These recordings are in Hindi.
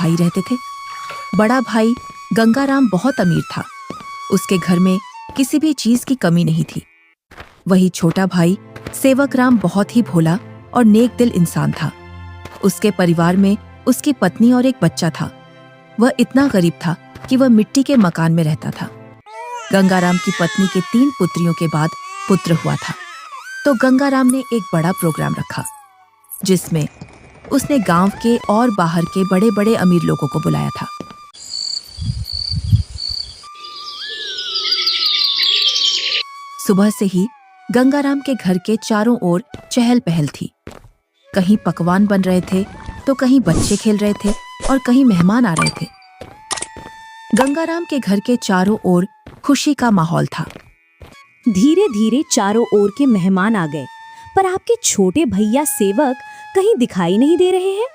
भाई रहते थे। बड़ा भाई गंगाराम बहुत अमीर था। उसके घर में किसी भी चीज की कमी नहीं थी। वही छोटा भाई सेवकराम बहुत ही भोला और नेक दिल इंसान था। उसके परिवार में उसकी पत्नी और एक बच्चा था। वह इतना गरीब था कि वह मिट्टी के मकान में रहता था। गंगाराम की पत्नी के 3 पुत्रियों के बाद पुत्र हुआ था, तो गंगाराम ने एक बड़ा प्रोग्राम रखा जिसमें उसने गांव के और बाहर के बड़े बड़े अमीर लोगों को बुलाया था। सुबह से ही गंगाराम के घर के चारों ओर चहल पहल थी। कहीं पकवान बन रहे थे तो कहीं बच्चे खेल रहे थे और कहीं मेहमान आ रहे थे। गंगाराम के घर के चारों ओर खुशी का माहौल था। धीरे धीरे चारों ओर के मेहमान आ गए, पर आपके छोटे भैया सेवक कहीं दिखाई नहीं दे रहे हैं।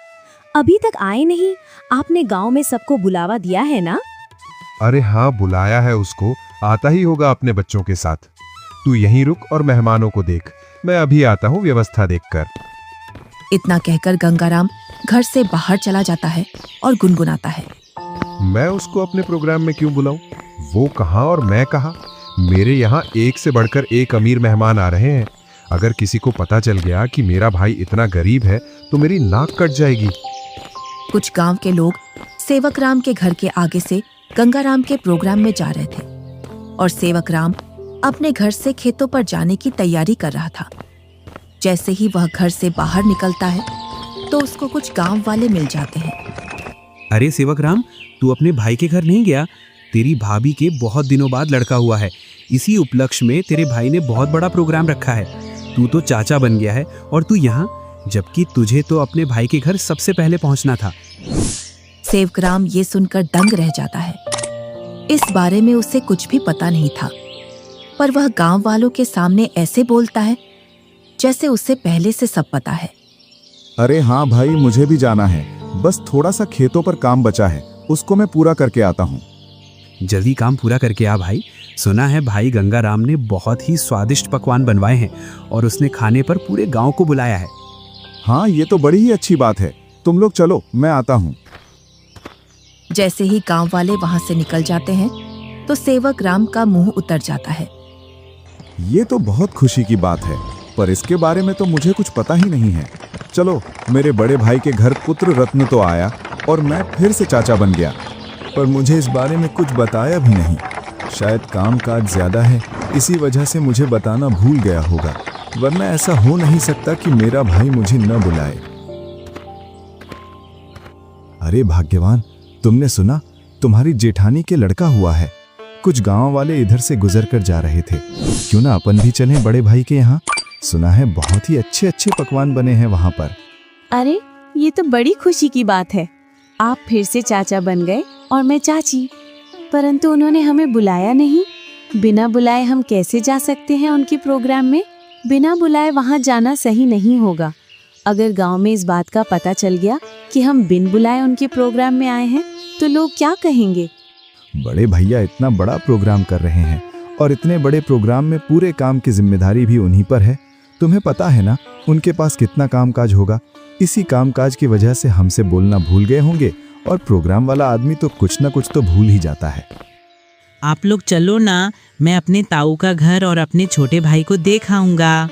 अभी तक आए नहीं। आपने गांव में सबको बुलावा दिया है ना? अरे हाँ, बुलाया है उसको। आता ही होगा अपने बच्चों के साथ। तू यहीं रुक और मेहमानों को देख। मैं अभी आता हूँ व्यवस्था देखकर। इतना कहकर गंगाराम घर से बाहर चला जाता है और गुनगुनाता है, मैं उसको अपने प्रोग्राम में क्यों बुलाऊं? वो कहाँ और मैं कहाँ? मेरे यहाँ एक से बढ़कर एक अमीर मेहमान आ रहे हैं। अगर किसी को पता चल गया कि मेरा भाई इतना गरीब है तो मेरी नाक कट जाएगी। कुछ गांव के लोग सेवकराम के घर के आगे से गंगाराम के प्रोग्राम में जा रहे थे और सेवकराम अपने घर से खेतों पर जाने की तैयारी कर रहा था। जैसे ही वह घर से बाहर निकलता है तो उसको कुछ गांव वाले मिल जाते हैं। अरे सेवकराम, तू अपने भाई के घर नहीं गया? तेरी भाभी के बहुत दिनों बाद लड़का हुआ है। इसी उपलक्ष्य में तेरे भाई ने बहुत बड़ा प्रोग्राम रखा है। तू तो चाचा बन गया है और तू यहाँ, जबकि तुझे तो अपने भाई के घर सबसे पहले पहुँचना था। सेवकराम ये सुनकर दंग रह जाता है। इस बारे में उसे कुछ भी पता नहीं था, पर वह गांव वालों के सामने ऐसे बोलता है जैसे उसे पहले से सब पता है। अरे हाँ भाई, मुझे भी जाना है। बस थोड़ा सा खेतों पर काम बचा है, उसको मैं पूरा करके आता हूँ। जल्दी काम पूरा करके आ भाई। सुना है भाई गंगाराम ने बहुत ही स्वादिष्ट पकवान बनवाए हैं और उसने खाने पर पूरे गांव को बुलाया है। हाँ, ये तो बड़ी ही अच्छी बात है। तुम लोग चलो, मैं आता हूँ। जैसे ही गांव वाले वहां से निकल जाते हैं तो सेवकराम का मुंह उतर जाता है। ये तो बहुत खुशी की बात है, पर इसके बारे में तो मुझे कुछ पता ही नहीं है। चलो, मेरे बड़े भाई के घर पुत्र रत्न तो आया और मैं फिर से चाचा बन गया, पर मुझे इस बारे में कुछ बताया भी नहीं। शायद काम काज ज्यादा है, इसी वजह से मुझे बताना भूल गया होगा, वरना ऐसा हो नहीं सकता कि मेरा भाई मुझे न बुलाए। अरे भाग्यवान, तुमने सुना? तुम्हारी जेठानी के लड़का हुआ है। कुछ गांव वाले इधर से गुजर कर जा रहे थे। क्यों ना अपन भी चलें बड़े भाई के यहाँ? सुना है बहुत ही अच्छे अच्छे पकवान बने हैं वहाँ पर। अरे, ये तो बड़ी खुशी की बात है। आप फिर से चाचा बन गए और मैं चाची, परंतु उन्होंने हमें बुलाया नहीं। बिना बुलाए हम कैसे जा सकते हैं उनके प्रोग्राम में? बिना बुलाए वहाँ जाना सही नहीं होगा। अगर गांव में इस बात का पता चल गया कि हम बिन बुलाए उनके प्रोग्राम में आए हैं तो लोग क्या कहेंगे? बड़े भैया इतना बड़ा प्रोग्राम कर रहे हैं और इतने बड़े प्रोग्राम में पूरे काम की जिम्मेदारी भी उन्हीं पर है। तुम्हें पता है ना उनके पास कितना कामकाज होगा। इसी कामकाज की वजह से हमसे बोलना भूल गए होंगे और प्रोग्राम वाला आदमी तो कुछ ना कुछ तो भूल ही जाता है। आप लोग चलो ना, मैं अपने ताऊ का घर और अपने छोटे भाई को देख आऊंगा।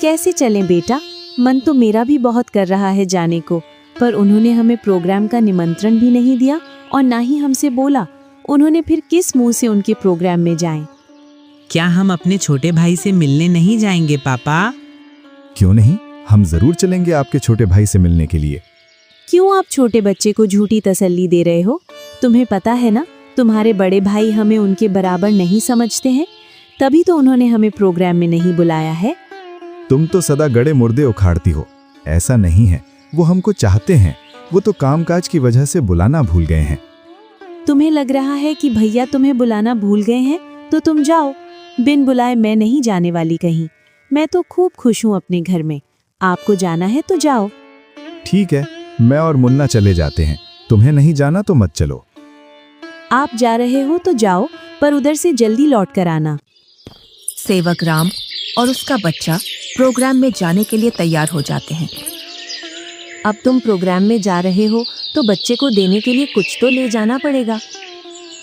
कैसे चलें बेटा? मन तो मेरा भी बहुत कर रहा है जाने को, पर उन्होंने हमें प्रोग्राम का निमंत्रण भी नहीं दिया और ना ही हमसे बोला। उन्होंने फिर किस मुंह से उनके प्रोग्राम में जाएं? क्या हम अपने छोटे भाई से मिलने नहीं जाएंगे पापा? क्यों नहीं, हम जरूर चलेंगे आपके छोटे भाई से मिलने के लिए। क्यों आप छोटे बच्चे को झूठी तसल्ली दे रहे हो? तुम्हें पता है ना, तुम्हारे बड़े भाई हमें उनके बराबर नहीं समझते हैं, तभी तो उन्होंने हमें प्रोग्राम में नहीं बुलाया है। तुम तो सदा गड़े मुर्दे उखाड़ती हो। ऐसा नहीं है, वो हमको चाहते हैं। वो तो कामकाज की वजह से बुलाना भूल गए हैं। तुम्हें लग रहा है कि भैया तुम्हें बुलाना भूल गए हैं तो तुम जाओ। बिन बुलाए मैं नहीं जाने वाली कहीं। मैं तो खूब खुश हूँ अपने घर में। आपको जाना है तो जाओ। ठीक है, मैं और मुन्ना चले जाते हैं। तुम्हें नहीं जाना तो मत चलो। आप जा रहे हो तो जाओ, पर उधर से जल्दी लौट कर आना। सेवकराम और उसका बच्चा प्रोग्राम में जाने के लिए तैयार हो जाते हैं। अब तुम प्रोग्राम में जा रहे हो तो बच्चे को देने के लिए कुछ तो ले जाना पड़ेगा।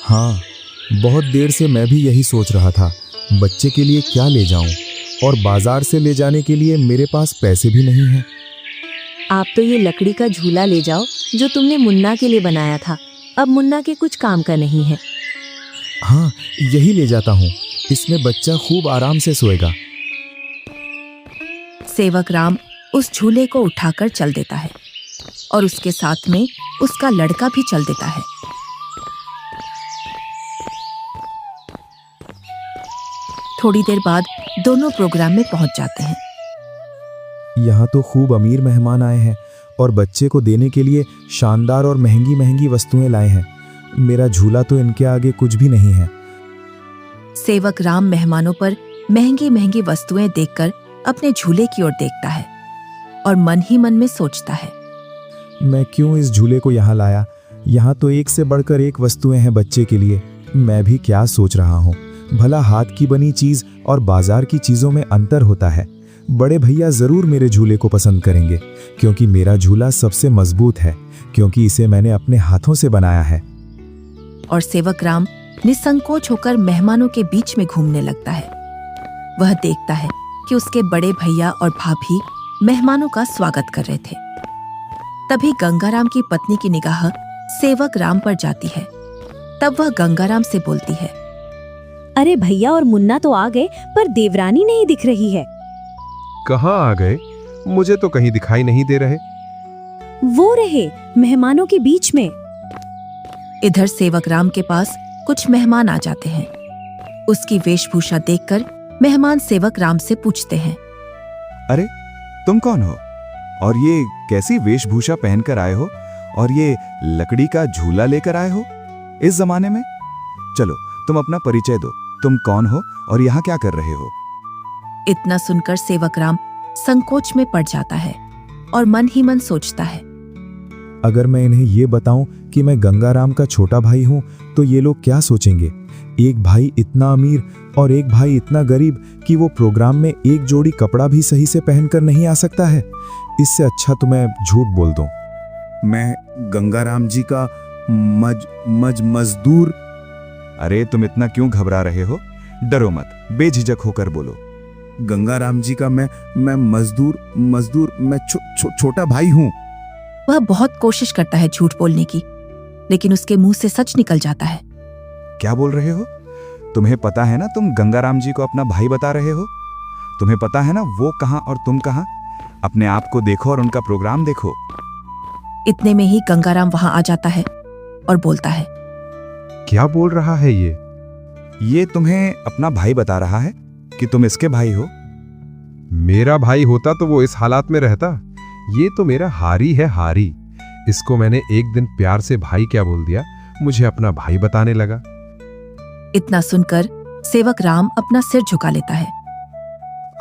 हाँ, बहुत देर से मैं भी यही सोच रहा था, बच्चे के लिए क्या ले जाऊं, और बाजार से ले जाने के लिए मेरे पास पैसे भी नहीं हैं। आप तो ये लकड़ी का झूला ले जाओ जो तुमने मुन्ना के लिए बनाया था। अब मुन्ना के कुछ काम का नहीं है। हाँ, यही ले जाता हूँ, इसमें बच्चा खूब आराम से सोएगा। सेवक राम उस झूले को उठाकर चल देता है और उसके साथ में उसका लड़का भी चल देता है। थोड़ी देर बाद दोनों प्रोग्राम में पहुंच जाते हैं। यहाँ तो खूब अमीर मेहमान आए हैं और बच्चे को देने के लिए शानदार और महंगी महंगी वस्तुएं लाए हैं। मेरा झूला तो इनके आगे कुछ भी नहीं है। सेवक राम मेहमानों पर महंगी महंगी वस्तुएं देखकर अपने झूले की ओर देखता है और मन ही मन में सोचता है, मैं क्यों इस झूले को यहाँ लाया? यहाँ तो एक से बढ़कर एक वस्तुएं हैं बच्चे के लिए। मैं भी क्या सोच रहा हूँ, भला हाथ की बनी चीज और बाजार की चीजों में अंतर होता है। बड़े भैया जरूर मेरे झूले को पसंद करेंगे, क्योंकि मेरा झूला सबसे मजबूत है, क्योंकि इसे मैंने अपने हाथों से बनाया है। और सेवक राम निसंकोच होकर मेहमानों के बीच में घूमने लगता है। वह देखता है कि उसके बड़े भैया और भाभी मेहमानों का स्वागत कर रहे थे। तभी गंगाराम की पत्नी की निगाह सेवक राम पर जाती है। तब वह गंगाराम से बोलती है, अरे भैया और मुन्ना तो आ गए, पर देवरानी नहीं दिख रही है। कहाँ आ गए? मुझे तो कहीं दिखाई नहीं दे रहे। वो रहे मेहमानों के बीच में। इधर सेवक राम के पास कुछ मेहमान आ जाते हैं। उसकी वेशभूषा देखकर मेहमान सेवक राम से पूछते हैं, अरे तुम कौन हो, और ये कैसी वेशभूषा पहनकर आए हो, और ये लकड़ी का झूला लेकर आए हो इस जमाने में? चलो तुम अपना परिचय दो, तुम कौन हो और यहाँ क्या कर रहे हो? इतना सुनकर सेवक राम संकोच में पड़ जाता है और मन ही मन सोचता है, अगर मैं इन्हें ये बताऊं कि मैं गंगाराम का छोटा भाई हूं तो ये लोग क्या सोचेंगे? एक भाई इतना अमीर और एक भाई इतना गरीब कि वो प्रोग्राम में एक जोड़ी कपड़ा भी सही से पहनकर नहीं आ सकता है। इससे अच्छा तो मैं झूठ बोल दूं। मैं गंगाराम जी का मजदूर। अरे तुम इतना क्यों घबरा रहे हो? डरो मत, बेझिझक होकर बोलो। गंगाराम जी का मैं मजदूर मैं छोटा भाई हूं। वह बहुत कोशिश करता है झूठ बोलने की, लेकिन उसके मुंह से सच निकल जाता है। क्या बोल रहे हो? तुम्हें पता है ना तुम गंगाराम जी को अपना भाई बता रहे हो? तुम्हें पता है ना वो कहां और तुम कहां? अपने आप को देखो और उनका प्रोग्राम देखो। इतने में ही गंगाराम वहां आ जाता है और बोलता है, क्या बोल रहा है ये? ये तुम्हें अपना भाई बता रहा है कि तुम इसके भाई हो। मेरा भाई होता तो वो इस हालात में रहता। ये तो मेरा हारी है, हारी। इसको मैंने एक दिन प्यार से भाई क्या बोल दिया, मुझे अपना भाई बताने लगा। इतना सुनकर सेवक राम अपना सिर झुका लेता है।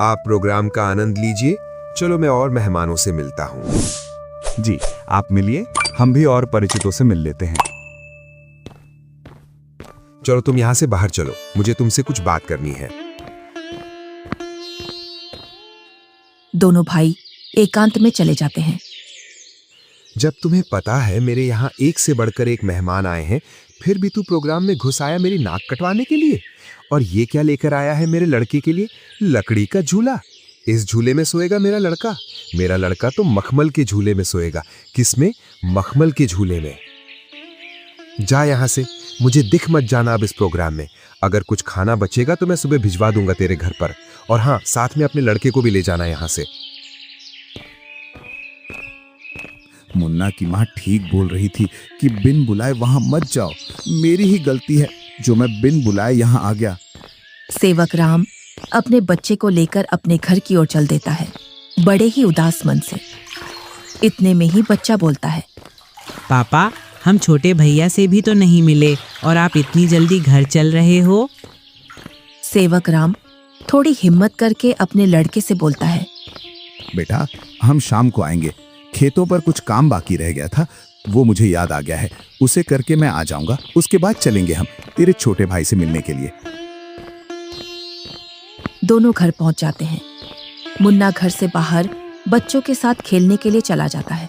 आप प्रोग्राम का आनंद लीजिए। चलो मैं और मेहमानों से मिलता हूँ। जी आप मिलिए, हम भी और परिचितों से मिल लेते हैं। चलो तुम यहाँ से बाहर चलो, मुझे तुमसे कुछ बात करनी है। दोनों भाई एकांत में चले जाते हैं। जब तुम्हें पता है मेरे यहाँ एक से बढ़कर एक मेहमान आए हैं, फिर भी तू प्रोग्राम में घुस आया मेरी नाक कटवाने के लिए। और ये क्या लेकर आया है मेरे लड़के के लिए? लकड़ी का झूला। इस झूले में सोएगा मेरा लड़का। मेरा लड़का तो मखमल के झूले में सोएगा। किसमें? मखमल के झूले में। जा यहाँ से, मुझे दिख मत जाना अब इस प्रोग्राम में। अगर कुछ खाना बचेगा तो मैं सुबह भिजवा दूंगा तेरे घर पर। और हाँ, साथ में अपने लड़के को भी ले जाना यहाँ से। मुन्ना की माँ ठीक बोल रही थी कि बिन बुलाए वहां मत जाओ। मेरी ही गलती है जो मैं बिन बुलाए यहाँ आ गया। सेवक राम अपने बच्चे को लेकर अपने घर की ओर चल देता है, बड़े ही उदास मन से। इतने में ही बच्चा बोलता है, पापा, हम छोटे भैया से भी तो नहीं मिले और आप इतनी जल्दी घर चल रहे हो। सेवक राम थोड़ी हिम्मत करके अपने लड़के से बोलता है, बेटा हम शाम को आएंगे। खेतों पर कुछ काम बाकी रह गया था, वो मुझे याद आ गया है। उसे करके मैं आ जाऊंगा। उसके बाद चलेंगे हम तेरे छोटे भाई से मिलने के लिए। दोनों घर पहुंच जाते हैं। मुन्ना घर से बाहर बच्चों के साथ खेलने के लिए चला जाता है।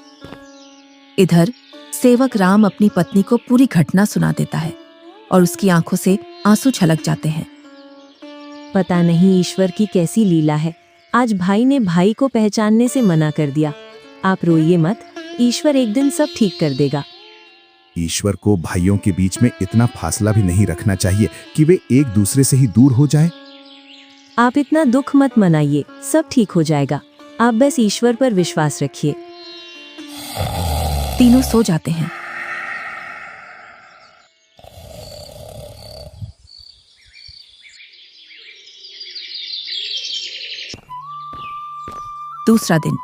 इधर सेवक राम अपनी पत्नी को पूरी घटना सुना देता है और उसकी आंखों से आंसू छलक जाते हैं। पता नहीं ईश्वर की कैसी लीला है, आज भाई ने भाई को पहचानने से मना कर दिया। आप रोइए मत, ईश्वर एक दिन सब ठीक कर देगा। ईश्वर को भाइयों के बीच में इतना फासला भी नहीं रखना चाहिए कि वे एक दूसरे से ही दूर हो जाएं। आप इतना दुख मत मनाइए, सब ठीक हो जाएगा। आप बस ईश्वर पर विश्वास रखिए। तीनों सो जाते हैं। दूसरा दिन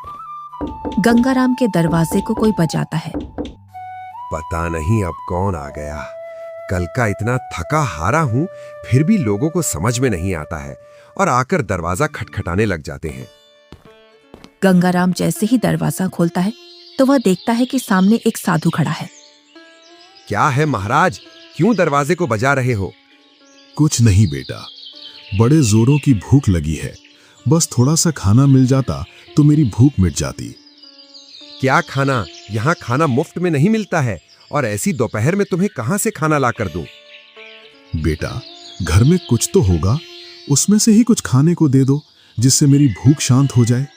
गंगाराम के दरवाजे को कोई बजाता है। पता नहीं अब कौन आ गया। कल का इतना थका हारा हूं, फिर भी लोगों को समझ में नहीं आता है और आकर दरवाजा खटखटाने लग जाते हैं। गंगाराम जैसे ही दरवाजा खोलता है तो वह देखता है कि सामने एक साधु खड़ा है। क्या है महाराज, क्यों दरवाजे को बजा रहे हो? कुछ नहीं बेटा, बड़े जोरों की भूख लगी है। बस थोड़ा सा खाना मिल जाता तो मेरी भूख मिट जाती। क्या खाना? यहाँ खाना मुफ्त में नहीं मिलता है और ऐसी दोपहर में तुम्हें कहां से खाना ला कर दूं? बेटा, घर में कुछ तो होगा, उसमें से ही कुछ खाने को दे दो जिससे मेरी भूख शांत हो जाए।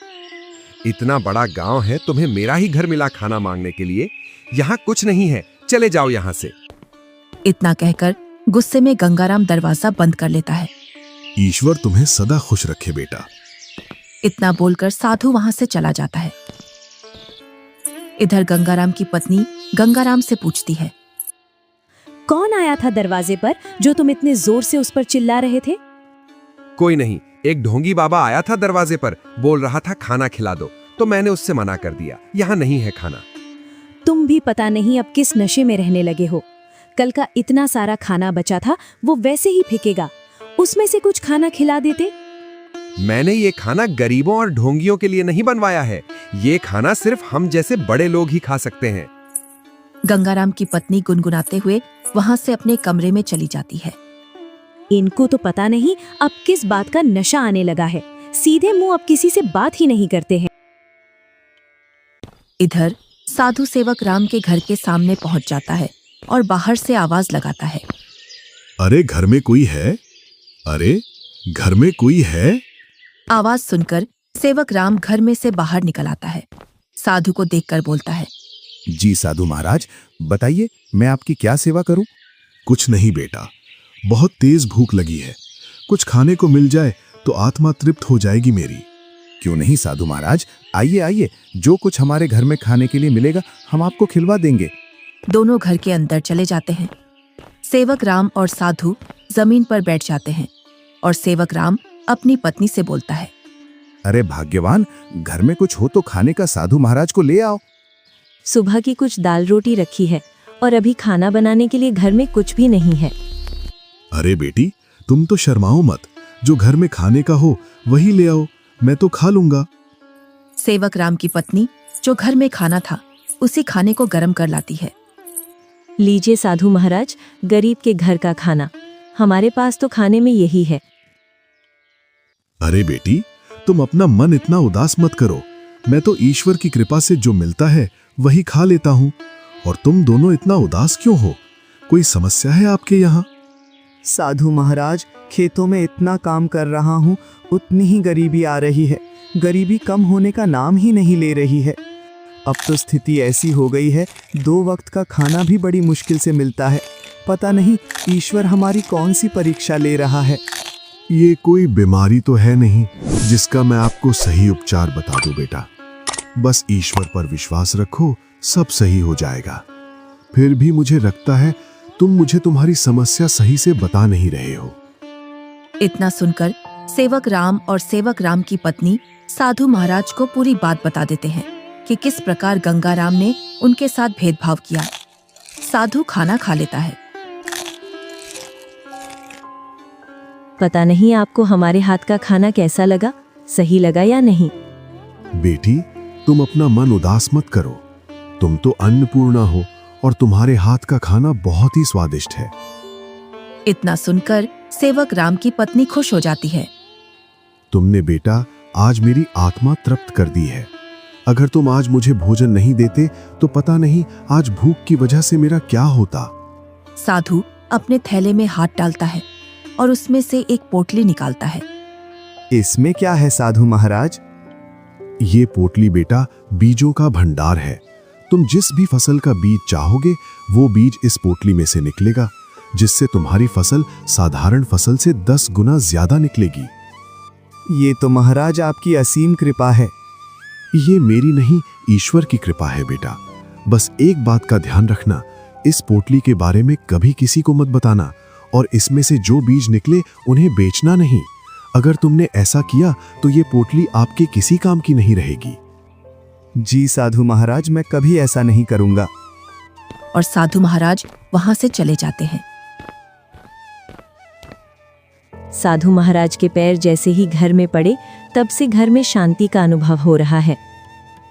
इतना बड़ा गांव है, तुम्हें मेरा ही घर मिला खाना मांगने के लिए? यहाँ कुछ नहीं है, चले जाओ यहाँ से। इतना कहकर गुस्से में गंगाराम दरवाजा बंद कर लेता है। ईश्वर तुम्हें सदा खुश रखे बेटा। इतना बोलकर साधु वहां से चला जाता है। इधर गंगाराम की पत्नी गंगाराम से पूछती है, कौन आया था दरवाजे पर जो तुम इतने जोर से उस पर चिल्ला रहे थे? कोई नहीं, एक ढोंगी बाबा आया था दरवाजे पर, बोल रहा था खाना खिला दो, तो मैंने उससे मना कर दिया, यहाँ नहीं है खाना। तुम भी पता नहीं अब किस नशे में रहने लगे हो। कल का इतना सारा खाना बचा था, वो वैसे ही फेंकेगा। उसमें से कुछ खाना खिला देते। मैंने ये खाना गरीबों और ढोंगियों के लिए नहीं बनवाया है। ये खाना सिर्फ हम जैसे बड़े लोग ही खा सकते हैं। गंगाराम की पत्नी गुनगुनाते हुए वहां से अपने कमरे में चली जाती है। इनको तो पता नहीं अब किस बात का नशा आने लगा है। सीधे मुंह अब किसी से बात ही नहीं करते हैं। इधर साधु सेवक राम के घर के सामने पहुंच जाता है और बाहर से आवाज लगाता है, अरे घर में कोई है? अरे घर में कोई है? आवाज सुनकर सेवक राम घर में से बाहर निकल आता है। साधु को देखकर बोलता है, जी साधु महाराज, बताइए मैं आपकी क्या सेवा करूं? कुछ नहीं बेटा, बहुत तेज भूख लगी है। कुछ खाने को मिल जाए तो आत्मा तृप्त हो जाएगी मेरी। क्यों नहीं साधु महाराज, आइए आइए, जो कुछ हमारे घर में खाने के लिए मिलेगा हम आपको खिलवा देंगे। दोनों घर के अंदर चले जाते हैं। सेवक राम और साधु जमीन पर बैठ जाते हैं और सेवक राम अपनी पत्नी से बोलता है, अरे भाग्यवान, घर में कुछ हो तो खाने का साधु महाराज को ले आओ। सुबह की कुछ दाल रोटी रखी है और अभी खाना बनाने के लिए घर में कुछ भी नहीं है। अरे बेटी, तुम तो शर्माओ मत, जो घर में खाने का हो वही ले आओ, मैं तो खा लूंगा। सेवक राम की पत्नी जो घर में खाना था उसी खाने को गर्म कर लाती है। लीजिए साधु महाराज, गरीब के घर का खाना। हमारे पास तो खाने में यही है। अरे बेटी, तुम अपना मन इतना उदास मत करो। मैं तो ईश्वर की कृपा से जो मिलता है वही खा लेता हूँ। और तुम दोनों इतना उदास क्यों हो? कोई समस्या है आपके यहाँ? साधु महाराज, खेतों में इतना काम कर रहा हूँ, उतनी ही गरीबी आ रही है। गरीबी कम होने का नाम ही नहीं ले रही है। अब तो स्थिति ऐसी हो गई है, 2 वक्त का खाना भी बड़ी मुश्किल से मिलता है। पता नहीं ईश्वर हमारी कौन सी परीक्षा ले रहा है। ये कोई बीमारी तो है नहीं जिसका मैं आपको सही उपचार बता दूं बेटा। बस ईश्वर पर विश्वास रखो, सब सही हो जाएगा। फिर भी मुझे लगता है तुम मुझे तुम्हारी समस्या सही से बता नहीं रहे हो। इतना सुनकर सेवक राम और सेवक राम की पत्नी साधु महाराज को पूरी बात बता देते हैं कि किस प्रकार गंगाराम ने उनके साथ भेदभाव किया। साधु खाना खा लेता है। पता नहीं आपको हमारे हाथ का खाना कैसा लगा, सही लगा या नहीं? बेटी, तुम अपना मन उदास मत करो। तुम तो अन्नपूर्णा हो और तुम्हारे हाथ का खाना बहुत ही स्वादिष्ट है। इतना सुनकर सेवक राम की पत्नी खुश हो जाती है। तुमने बेटा आज मेरी आत्मा तृप्त कर दी है। अगर तुम आज मुझे भोजन नहीं देते तो पता नहीं आज भूख की वजह से मेरा क्या होता। साधु अपने थैले में हाथ डालता है और उसमें से एक पोटली निकालता है। इसमें क्या है साधु महाराज? ये पोटली बेटा बीजों का भंडार है। तुम जिस भी फसल का बीज चाहोगे वो बीज इस पोटली में से निकलेगा, जिससे तुम्हारी फसल साधारण फसल से 10 गुना ज्यादा निकलेगी। ये तो महाराज आपकी असीम कृपा है। ये मेरी नहीं, ईश्वर की कृपा है बेटा। बस एक बात का ध्यान रखना, इस पोटली के बारे में कभी किसी को मत बताना, और इसमें से जो बीज निकले उन्हें बेचना नहीं। अगर तुमने ऐसा किया तो ये पोटली आपके किसी काम की नहीं रहेगी। जी साधु महाराज, मैं कभी ऐसा नहीं करूंगा। और साधु महाराज वहां से चले जाते हैं। साधु महाराज के पैर जैसे ही घर में पड़े तब से घर में शांति का अनुभव हो रहा है।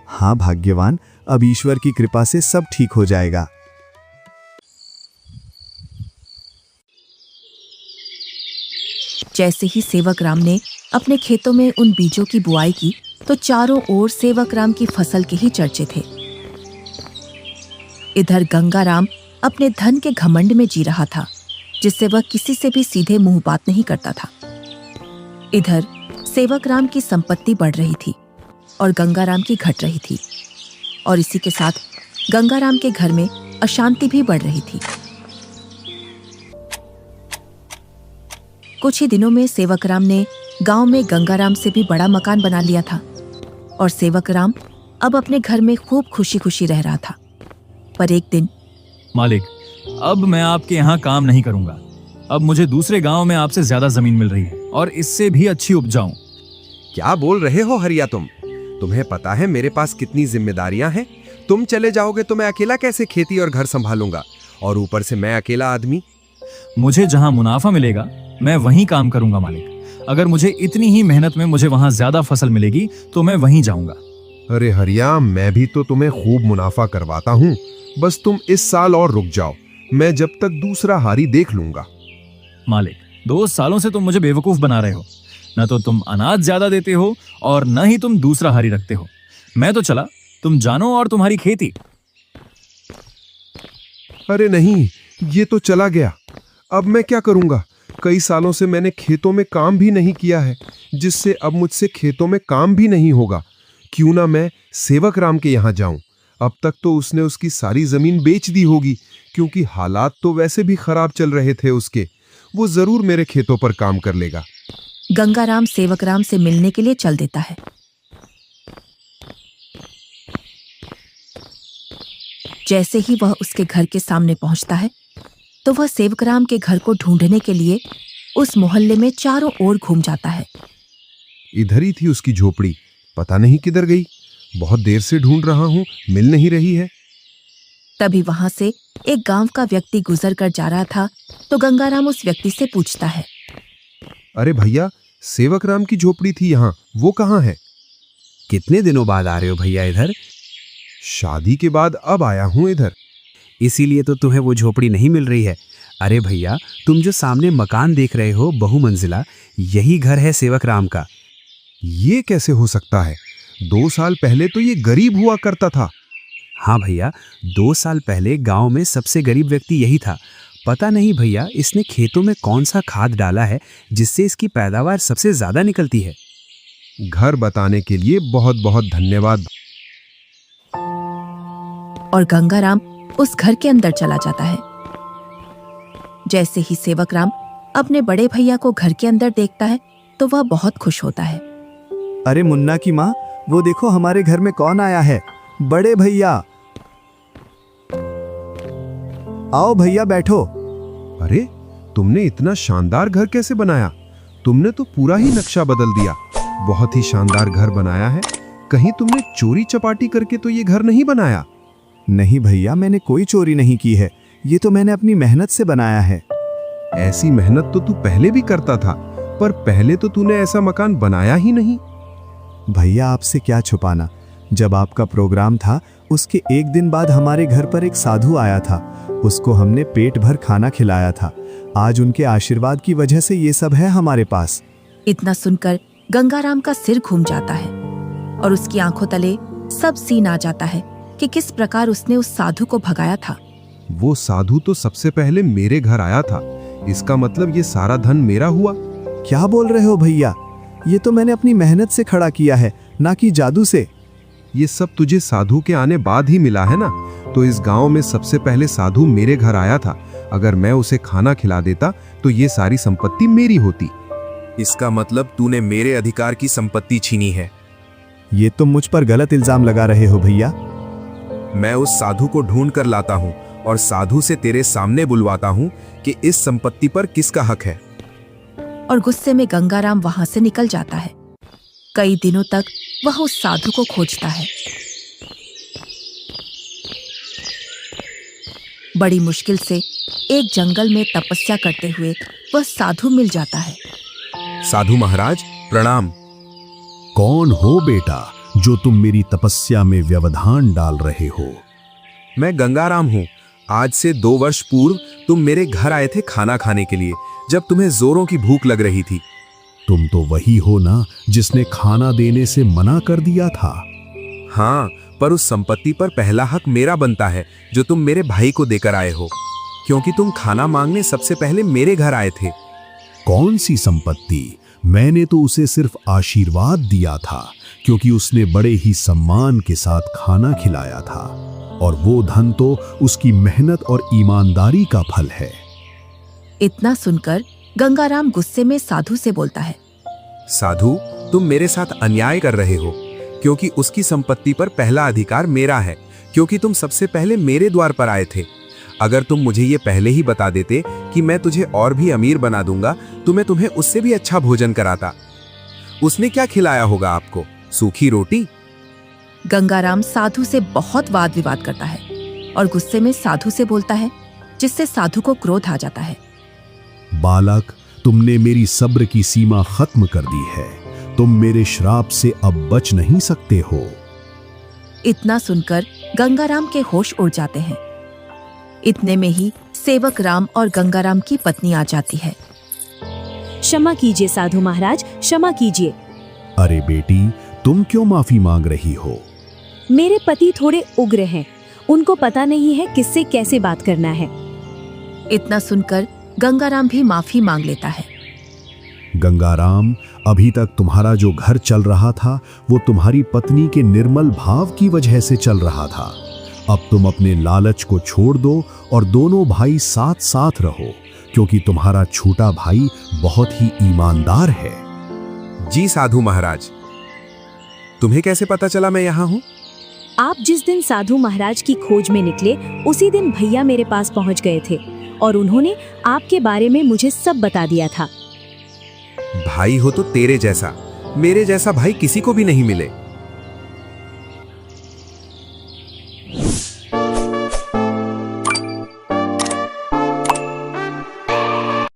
हाँ भाग्यवान, अब ईश्वर की कृपा से सब ठीक हो जाएगा। जैसे ही सेवक राम ने अपने खेतों में उन बीजों की बुआई की तो चारों ओर सेवक राम की फसल के ही चर्चे थे। इधर गंगा राम अपने धन के घमंड में जी रहा था, जिससे वह किसी से भी सीधे मुंह बात नहीं करता था। इधर सेवक राम की संपत्ति बढ़ रही थी और गंगा राम की घट रही थी, और इसी के साथ गंगा राम के घर में अशांति भी बढ़ रही थी। कुछ ही दिनों में सेवक राम ने गांव में गंगा राम से भी बड़ा मकान बना लिया था, और सेवक राम अब अपने घर में खूब खुशी खुशी रह रहा था। पर एक दिन, मालिक, अब मैं आपके यहाँ काम नहीं करूंगा। अब मुझे दूसरे गांव में आपसे ज्यादा जमीन मिल रही है और इससे भी अच्छी उपजाऊ। क्या बोल रहे हो हरिया तुम? तुम्हें पता है मेरे पास कितनी जिम्मेदारियां हैं? तुम चले जाओगे तो मैं अकेला कैसे खेती और घर संभालूंगा, और ऊपर से मैं अकेला आदमी। मुझे जहाँ मुनाफा मिलेगा मैं वहीं काम करूंगा मालिक। अगर मुझे इतनी ही मेहनत में मुझे वहां ज्यादा फसल मिलेगी तो मैं वहीं जाऊंगा। अरे हरिया, मैं भी तो तुम्हें खूब मुनाफा करवाता हूँ। बस तुम इस साल और रुक जाओ, मैं जब तक दूसरा हारी देख लूंगा। मालिक, 2 सालों से तुम मुझे बेवकूफ बना रहे हो। न तो तुम अनाज ज्यादा देते हो और न ही तुम दूसरा हारी रखते हो। मैं तो चला, तुम जानो और तुम्हारी खेती। अरे नहीं, ये तो चला गया। अब मैं क्या करूंगा? कई सालों से मैंने खेतों में काम भी नहीं किया है, जिससे अब मुझसे खेतों में काम भी नहीं होगा। क्यों ना मैं सेवक राम के यहाँ जाऊं? अब तक तो उसने उसकी सारी जमीन बेच दी होगी, क्योंकि हालात तो वैसे भी खराब चल रहे थे उसके। वो जरूर मेरे खेतों पर काम कर लेगा। गंगा राम सेवक राम से मिलने के लिए चल देता है। जैसे ही वह उसके घर के सामने पहुंचता है तो वह सेवक राम के घर को ढूंढने के लिए उस मोहल्ले में चारों ओर घूम जाता है। इधर ही थी उसकी झोपड़ी, पता नहीं किधर गई। बहुत देर से ढूंढ रहा हूं, मिल नहीं रही है। तभी वहां से एक गांव का व्यक्ति गुजर कर जा रहा था तो गंगाराम उस व्यक्ति से पूछता है, अरे भैया, सेवक राम की झोपड़ी थी यहाँ, वो कहाँ है? कितने दिनों बाद आ रहे हो भैया इधर? शादी के बाद अब आया हूँ इधर। इसीलिए तो तुम्हें वो झोपड़ी नहीं मिल रही है। अरे भैया, तुम जो सामने मकान देख रहे हो बहुमंजिला, यही घर है सेवक राम का। ये कैसे हो सकता है? 2 साल पहले तो ये गरीब हुआ करता था। हाँ भैया, 2 साल पहले गांव में सबसे गरीब व्यक्ति यही था। पता नहीं भैया, इसने खेतों में कौन सा खाद डाला है जिससे इसकी पैदावार सबसे ज्यादा निकलती है। घर बताने के लिए बहुत बहुत धन्यवाद। और गंगाराम उस घर के अंदर चला जाता है। जैसे ही सेवक राम अपने बड़े भैया को घर के अंदर देखता है तो वह बहुत खुश होता है। अरे मुन्ना की माँ, वो देखो हमारे घर में कौन आया है। बड़े भैया, आओ भैया बैठो। अरे, तुमने इतना शानदार घर कैसे बनाया? तुमने तो पूरा ही नक्शा बदल दिया। बहुत ही शानदार घर बनाया है। कहीं तुमने चोरी चपाटी करके तो ये घर नहीं बनाया? नहीं भैया, मैंने कोई चोरी नहीं की है। ये तो मैंने अपनी मेहनत से बनाया है। ऐसी मेहनत तो तू पहले भी करता था, पर पहले तो तूने ऐसा मकान बनाया ही नहीं। भैया, आपसे क्या छुपाना, जब आपका प्रोग्राम था उसके एक दिन बाद हमारे घर पर एक साधु आया था। उसको हमने पेट भर खाना खिलाया था। आज उनके आशीर्वाद की वजह से ये सब है हमारे पास। इतना सुनकर गंगाराम का सिर घूम जाता है और उसकी आंखों तले सब सीन आ जाता है कि किस प्रकार उसने उस साधु को भगाया था। वो साधु तो सबसे पहले मेरे घर आया था, इसका मतलब ये सारा धन मेरा हुआ। क्या बोल रहे हो भैया? ये तो मैंने अपनी मेहनत से खड़ा किया है, ना कि जादू से। ये सब तुझे साधु के आने बाद ही मिला है ना? तो इस गांव में सबसे पहले साधु मेरे घर आया था। अगर मैं उसे खाना खिला देता तो ये सारी संपत्ति मेरी होती। इसका मतलब तूने मेरे अधिकार की संपत्ति छीनी है। ये तो मुझ पर गलत इल्जाम लगा रहे हो भैया। मैं उस साधु को ढूंढ कर लाता हूँ और साधु से तेरे सामने बुलवाता हूँ कि इस संपत्ति पर किसका हक है। और गुस्से में गंगाराम वहां से निकल जाता है। कई दिनों तक वह उस साधु को खोजता है। बड़ी मुश्किल से एक जंगल में तपस्या करते हुए वह साधु मिल जाता है। साधु महाराज प्रणाम। कौन हो बेटा जो तुम मेरी तपस्या में व्यवधान डाल रहे हो? मैं गंगाराम हूँ। आज से 2 वर्ष पूर्व तुम मेरे घर आए थे खाना खाने के लिए, जब तुम्हें जोरों की भूख लग रही थी। तुम तो वही हो ना जिसने खाना देने से मना कर दिया था? हाँ, पर उस संपत्ति पर पहला हक मेरा बनता है जो तुम मेरे भाई को देकर आए हो, क्योंकि तुम खाना मांगने सबसे पहले मेरे घर आए थे। कौन सी संपत्ति? मैंने तो उसे सिर्फ आशीर्वाद दिया था, क्योंकि उसने बड़े ही सम्मान के साथ खाना खिलाया था, और वो धन तो उसकी मेहनत और ईमानदारी का फल है। इतना सुनकर गंगाराम गुस्से में साधु से बोलता है, साधु, तुम मेरे साथ अन्याय कर रहे हो, क्योंकि उसकी संपत्ति पर पहला अधिकार मेरा है, क्योंकि तुम सबसे पहले मेरे द्वार पर आए थे। अगर तुम मुझे ये पहले ही बता देते कि मैं तुझे और भी अमीर बना दूंगा, तो मैं तुम्हें उससे भी अच्छा भोजन कराता। उसने क्या खिलाया होगा आपको? सूखी रोटी? गंगाराम साधु से बहुत वाद विवाद करता है और गुस्से में साधु से बोलता है, जिससे साधु को क्रोध आ जाता है। बालक, तुमने मेरी सब्र की सीमा खत्म कर दी है। तुम मेरे श्राप से अब बच नहीं सकते हो। इतना सुनकर गंगाराम के होश उड़ जाते हैं। इतने में ही सेवक राम और गंगाराम की पत्नी आ जाती है। क्षमा कीजिए साधु महाराज, क्षमा कीजिए। अरे बेटी, तुम क्यों माफी मांग रही हो? मेरे पति थोड़े उग्र हैं, उनको पता नहीं है किससे कैसे बात करना है। इतना सुनकर गंगाराम भी माफी मांग लेता है। गंगाराम, अभी तक तुम्हारा जो घर चल रहा था वो तुम्हारी पत्नी के निर्मल भाव की वजह से चल रहा था। अब तुम अपने लालच को छोड़ दो और दोनों भाई साथ साथ रहो, क्योंकि तुम्हारा छोटा भाई बहुत ही ईमानदार है। जी साधु महाराज। तुम्हें कैसे पता चला मैं यहाँ हूँ? आप जिस दिन साधु महाराज की खोज में निकले, उसी दिन भैया मेरे पास पहुँच गए थे और उन्होंने आपके बारे में मुझे सब बता दिया था। भाई हो तो तेरे जैसा, मेरे जैसा भाई किसी को भी नहीं मिले।